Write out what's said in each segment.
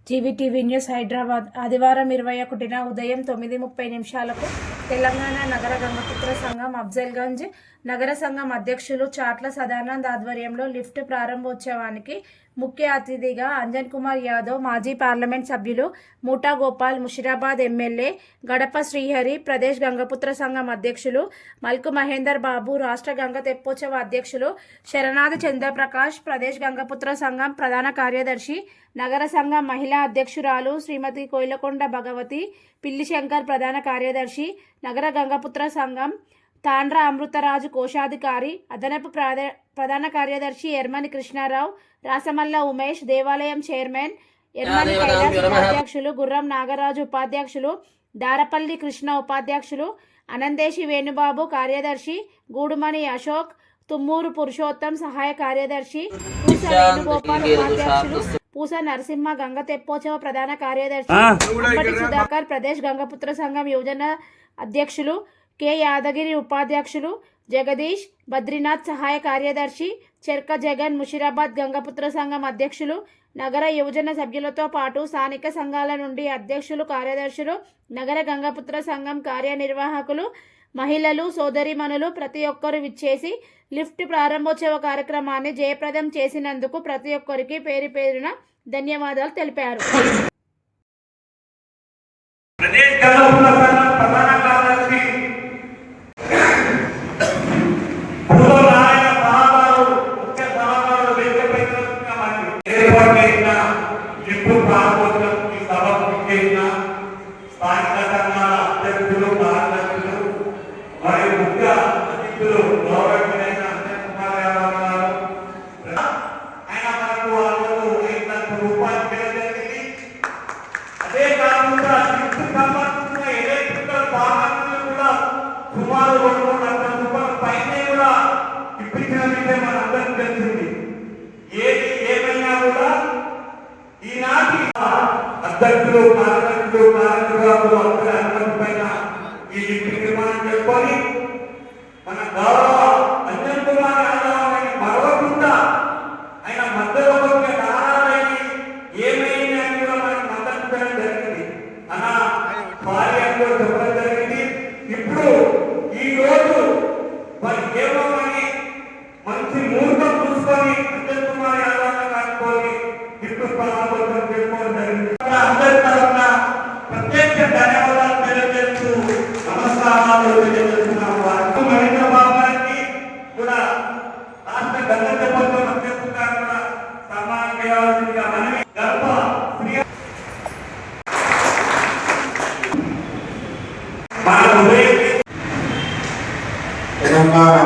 TV news Hyderabad ఆదివారం 21న ఉదయం 9:30 తెలంగాణ నగర గంగపుత్ర సంఘం అఫ్జల్గంజ్ నగర సంఘం అధ్యక్షులు చాట్ల సదానంద్ ఆధ్వర్యంలో లిఫ్ట్ ప్రారంభోత్సవానికి ముఖ్య అతిథిగా అంజన్ కుమార్ యాదవ్, మాజీ పార్లమెంట్ సభ్యులు మూటా గోపాల్, ముషిరాబాద్ ఎమ్మెల్యే గడప శ్రీహరి, ప్రదేశ్ గంగపుత్ర సంఘం అధ్యక్షులు మల్కు మహేందర్ బాబు, రాష్ట్ర గంగ తెప్పోత్సవ అధ్యక్షులు శరణాథ్ చంద్రప్రకాష్, ప్రదేశ్ గంగపుత్ర సంఘం ప్రధాన కార్యదర్శి, నగర సంఘం మహిళా అధ్యక్షురాలు శ్రీమతి కోయిలకొండ భగవతి, పిల్లి శంకర్ ప్రధాన కార్యదర్శి, నగర గంగపుత్ర సంఘం తాండ్ర అమృతరాజు కోశాధికారి, అదనపు ప్రధాన కార్యదర్శి ఎర్మని కృష్ణారావు, రాసమల్ల ఉమేష్, దేవాలయం చైర్మన్ ఎర్మని కైలాస్ ఉపాధ్యక్షులు గుర్రం నాగరాజు, ఉపాధ్యక్షులు దారపల్లి కృష్ణ, ఉపాధ్యక్షులు అనందేశి వేణుబాబు, కార్యదర్శి గూడుమణి అశోక్, తుమ్మూరు పురుషోత్తం, సహాయ కార్యదర్శి పూస వేణుగోపాల్, ఉపాధ్యక్షులు పూస నరసింహ, గంగ తెప్పోత్సవ ప్రధాన కార్యదర్శి అంబటి సుధాకర్, ప్రదేశ్ గంగపుత్ర సంఘం యువజన అధ్యక్షులు కె యాదగిరి, ఉపాధ్యక్షులు జగదీష్, బద్రీనాథ్, సహాయ కార్యదర్శి చెర్క జగన్, ముషిరాబాద్ గంగపుత్ర సంఘం అధ్యక్షులు, నగర యువజన సభ్యులతో పాటు స్థానిక సంఘాల నుండి అధ్యక్షులు, కార్యదర్శులు, నగర గంగపుత్ర సంఘం కార్యనిర్వాహకులు, మహిళలు, సోదరిమణులు ప్రతి ఒక్కరు విచ్చేసి లిఫ్ట్ ప్రారంభోత్సవ కార్యక్రమాన్ని జయప్రదం చేసినందుకు ప్రతి ఒక్కరికి పేరు పేరున ధన్యవాదాలు తెలిపారు. సుమారు 2 లక్షల రూపాయల పైన కూడా ఇప్పించిన విషయం మనందరికీ తెలిసింది. ఏది ఏమైనా కూడా ఈనాటి అధ్యక్షులు, కార్యదర్శులు, కార్యనిర్వాహకులు అందరి అనుమతి పైన ఈ లిఫ్ట్ నిర్మాణం చేసుకొని మన గౌరవ అంజన్ కుమార్ యాదవ్ అని మరవకుండా ఆయన మధ్యలో వచ్చే నారాయణ ఏమైనా కూడా మనకు మద్దతు చేయడం జరిగింది. అన్న కార్యంలో చెప్పడం జరిగింది. ఇప్పుడు ఈ రోజు మరి కేవలమని మంచి ముహూర్తం చూసుకొని అంజన్ కుమార్ యాదవ్ కాకపోయి లిఫ్ట్ ప్రారంభోత్సవం చేసుకోవడం జరిగింది. అందరి తరఫున ప్రత్యేక ధన్యవాదాలు తెలియజేస్తూ నమస్కారాలు తెలియజేస్తున్నాము. మహేంద్ర బాబు గారికి కూడా రాష్ట్ర గంగ తెప్పోత్సవ అధ్యక్షులుగా కూడా సన్మానం చేయాల్సిందిగా మనవి. గర్భ తెలంగాణ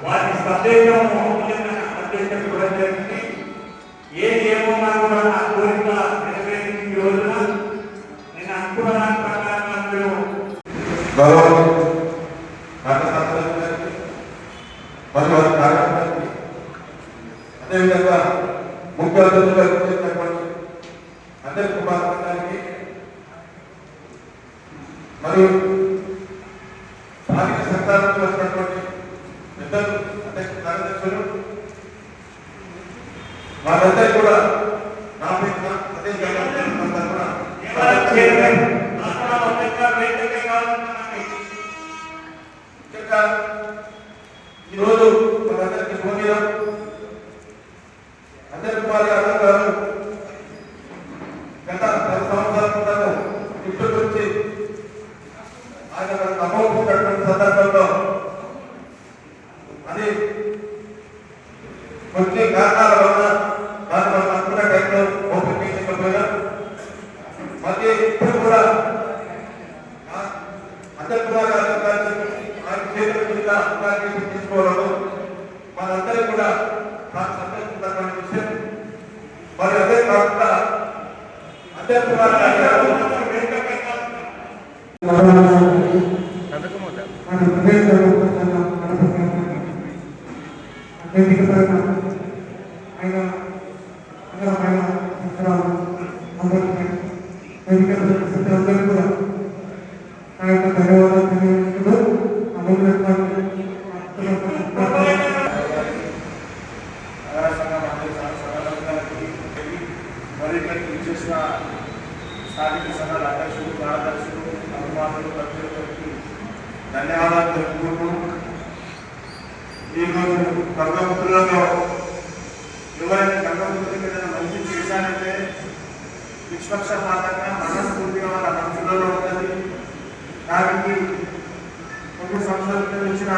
వారి సందేశం సందేశం కూడా జరిగింది. ఏది ఏమన్నా కూడా నా కోరిక నెరవేరింది. ఈ రోజున నేను అనుకున్న దాని ప్రకారం అందరూ మరియు వారి కార్యక్రమానికి అదేవిధంగా ముఖ్య అతిథులుగా కూర్చున్నటువంటి అందరి కుమార్తెకి మరియు స్థానిక సంఘాలకు వచ్చినటువంటి పెద్దలు కార్యదర్శులు వారందరూ కూడా నా మీద ఈరోజు మనందరికీ భూమిలో అందరి కుమార్ యాదవ్ గారు గత 10 సంవత్సరాల క్రితం ఇంటికి వచ్చి ఆయన నమోదుకున్నటువంటి సందర్భంలో అది కొన్ని కారణాల వల్ల దాన్ని మనం అనుకున్న టైంలో ఓపెన్ చేయకపోయినా మళ్ళీ ఇప్పుడు కూడా అందరి కుమార్ యాదవ్ గారిని ఆయన చేతుల మీద అప్లికేషన్ తీసుకోవడం మనందరూ కూడా సంతోషిస్తున్నటువంటి విషయం. మరి అదే కాకుండా అందరి కుమార్ స్థానిక సంఘాల అధ్యక్షులు, కార్యదర్శులు, అభిమానులు, ప్రతి ఒక్కరికి ధన్యవాదాలు తెలుపుకుంటూ ఈరోజు గంగపుత్రులలో ఎవరైనా గంగపుత్రులకి ఏదైనా మంచి చేశారంటే నిష్పక్షపాతంగా మనస్ఫూర్తిగా వాళ్ళ మనసులలో ఉన్నది. దానికి కొన్ని సంవత్సరాల క్రితం ఇచ్చిన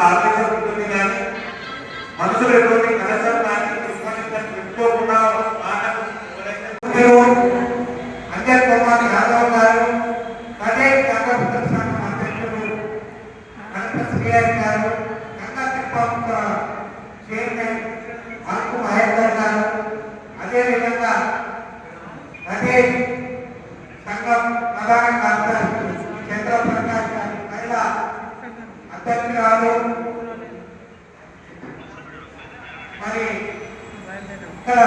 ఆలోచన ఉంటుంది కానీ మనసులో ఎటువంటి కలసం కానీ పెట్టుకోకుండా అంజన్ కుమార్ యాదవ్ గారు, అదే గంగపుత్ర సంఘం అధ్యక్షుడు గణపతి శ్రీహరి గారు, గంగా తిప్ప చైర్మన్ అల్కు మహేందర్ గారు, అదేవిధంగా అదే సంఘం ప్రధాన కార్యదర్శి చంద్రప్రకాష్ గారు, మహిళా అధ్యక్షురాలు, మరి ఇక్కడ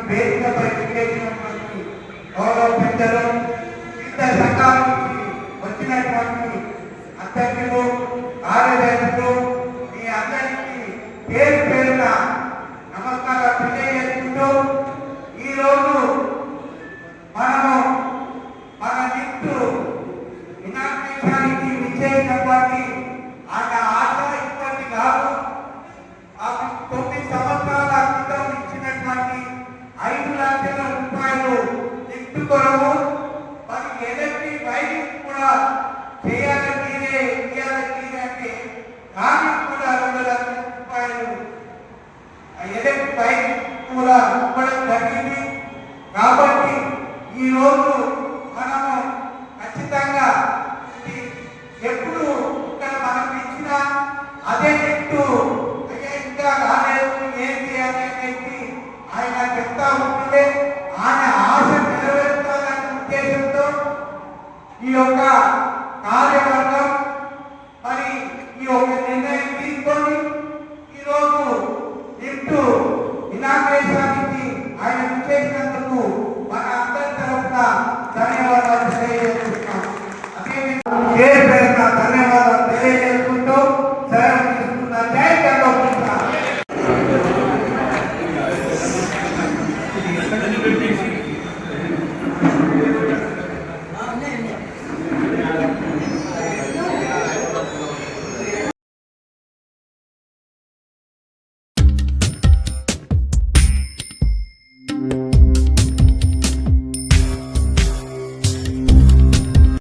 వేదికపై విచ్చేసినటువంటి గౌరవ పెద్దలు, వివిధ సంఘాల నుంచి వచ్చినటువంటి అధ్యక్షులు, కార్యదర్శులు, మీ అందరికీ పేరు పేరున నమస్కారం తెలియజేసుకుంటూ ఈరోజు మనము మన నిట్టు వినాయకానికి విచ్చేసినటువంటి ఆయన ఆశ ఇప్పటి కాదు. 9 సంవత్సరాల క్రితం ఇచ్చినటువంటి 5 లక్షల రూపాయలు లిఫ్ట్ కొరకు మరి ఎలక్ట్రిక్ వైరింగ్ కూడా చేయాలని అంటే దానికి కూడా 2 లక్షల రూపాయలు ఎలక్ట్రిక్ వైరింగ్ కూడా ఇవ్వడం జరిగింది. కాబట్టి ఈరోజు మనము ఖచ్చితంగా ఎప్పుడు ఇక్కడ మనకు ఇచ్చిన అదే నెట్టు ఇంకా రాలేదు ఏంటి అనేది ఆయన చెప్తా ఉంటుంటే ఆయన ఆశ నెరవేర్చాలనే ఉద్దేశంతో ఈ యొక్క కార్యక్రమం